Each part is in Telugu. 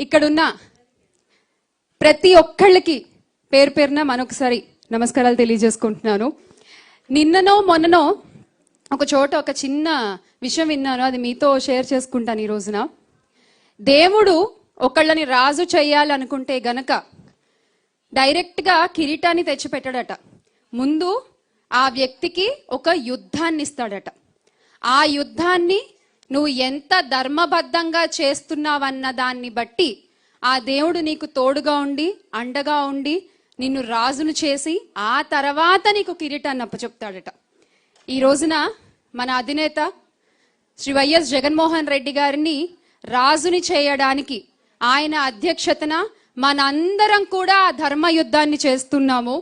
ఇక్కడున్న ప్రతి ఒక్కళ్ళకి పేరు పేరున మరొకసారి నమస్కారాలు తెలియజేసుకుంటున్నాను. నిన్ననో మొన్ననో ఒక చోట ఒక చిన్న విషయం విన్నాను, అది మీతో షేర్ చేసుకుంటాను ఈ రోజున. దేవుడు ఒకళ్ళని రాజు చేయాలనుకుంటే గనక డైరెక్ట్గా కిరీటాన్ని తెచ్చిపెట్టాడట. ముందు ఆ వ్యక్తికి ఒక యుద్ధాన్ని ఇస్తాడట. ఆ యుద్ధాన్ని నువ్వు ఎంత ధర్మబద్ధంగా చేస్తున్నావన్న దాన్ని బట్టి ఆ దేవుడు నీకు తోడుగా ఉండి అండగా ఉండి నిన్ను రాజును చేసి ఆ తర్వాత నీకు కిరీటాన్ని అప్పచెప్తాడట. ఈ రోజున మన అధినేత శ్రీ వైఎస్ జగన్మోహన్ రెడ్డి గారిని రాజుని చేయడానికి ఆయన అధ్యక్షతన మనందరం కూడా ఆ ధర్మ యుద్ధాన్ని చేస్తున్నాము.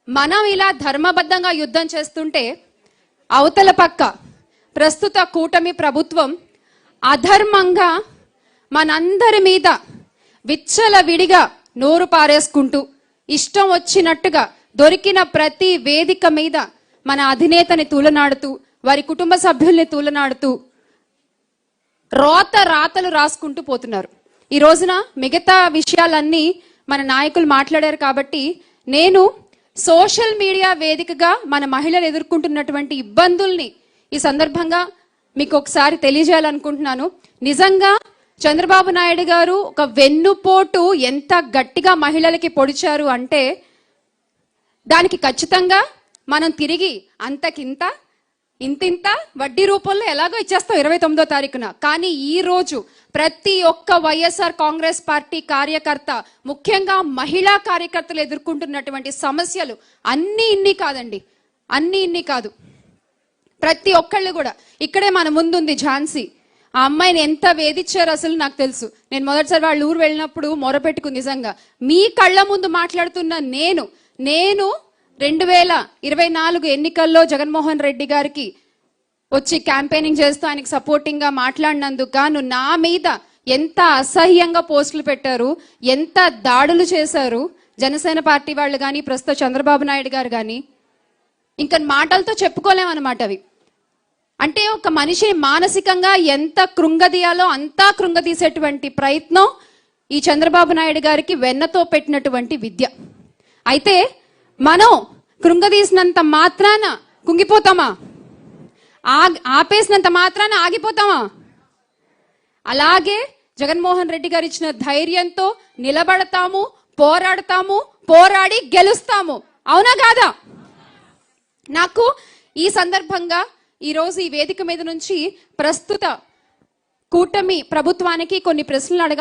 మనం ఇలా ధర్మబద్ధంగా యుద్ధం చేస్తుంటే అవతల పక్క ప్రస్తుత కూటమి ప్రభుత్వం అధర్మంగా మనందరి మీద విచ్చలవిడిగా నోరు పారేసుకుంటూ ఇష్టం వచ్చినట్టుగా దొరికిన ప్రతి వేదిక మీద మన అధినేతని తూలనాడుతూ వారి కుటుంబ సభ్యుల్ని తూలనాడుతూ రాతలు రాసుకుంటూ పోతున్నారు. ఈ రోజున మిగతా విషయాలన్నీ మన నాయకులు మాట్లాడారు కాబట్టి నేను సోషల్ మీడియా వేదికగా మన మహిళలు ఎదుర్కొంటున్నటువంటి ఇబ్బందుల్ని ఈ సందర్భంగా మీకు ఒకసారి తెలియజేయాలనుకుంటున్నాను. నిజంగా చంద్రబాబు నాయుడు గారు ఒక వెన్నుపోటు ఎంత గట్టిగా మహిళలకి పొడిచారు అంటే దానికి ఖచ్చితంగా మనం తిరిగి అంతకింత ఇంతింత వడ్డీ రూపంలో ఎలాగో ఇచ్చేస్తాం 29వ తారీఖున. కానీ ఈ రోజు ప్రతి ఒక్క వైఎస్ఆర్ కాంగ్రెస్ పార్టీ కార్యకర్త, ముఖ్యంగా మహిళా కార్యకర్తలు ఎదుర్కొంటున్నటువంటి సమస్యలు అన్నీ ఇన్ని కాదండి, అన్నీ ఇన్ని కాదు. ప్రతి ఒక్కళ్ళు కూడా ఇక్కడే మన ముందుంది ఝాన్సీ. ఆ అమ్మాయిని ఎంత వేధించారు అసలు నాకు తెలుసు. నేను మొదటిసారి వాళ్ళ ఊరు వెళ్ళినప్పుడు మొరపెట్టుకు నిజంగా మీ కళ్ళ ముందు మాట్లాడుతున్న నేను 2024 ఎన్నికల్లో జగన్మోహన్ రెడ్డి గారికి వచ్చి క్యాంపెయినింగ్ చేస్తూ ఆయనకి సపోర్టింగ్ గా మాట్లాడినందుకు గాను నా మీద ఎంత అసహ్యంగా పోస్టులు పెట్టారు, ఎంత దాడులు చేశారు జనసేన పార్టీ వాళ్ళు కానీ ప్రస్తుత చంద్రబాబు నాయుడు గారు కానీ, ఇంకా మాటలతో చెప్పుకోలేమన్నమాట అవి. అంటే ఒక మనిషిని మానసికంగా ఎంత కృంగదీయాలో అంతా కృంగదీసేటువంటి ప్రయత్నం ఈ చంద్రబాబు నాయుడు గారికి వెన్నతో పెట్టినటువంటి విద్య. అయితే మనం కృంగదీసినంత మాత్రాన కుంగిపోతామా? ఆపేసినంత మాత్రాన ఆగిపోతామా? అలాగే జగన్మోహన్ రెడ్డి గారు ఇచ్చిన ధైర్యంతో నిలబడతాము, పోరాడతాము, పోరాడి గెలుస్తాము. అవునా కాదా? నాకు ఈ సందర్భంగా ఈరోజు ఈ వేదిక మీద నుంచి ప్రస్తుత కూటమి ప్రభుత్వానికి కొన్ని ప్రశ్నలు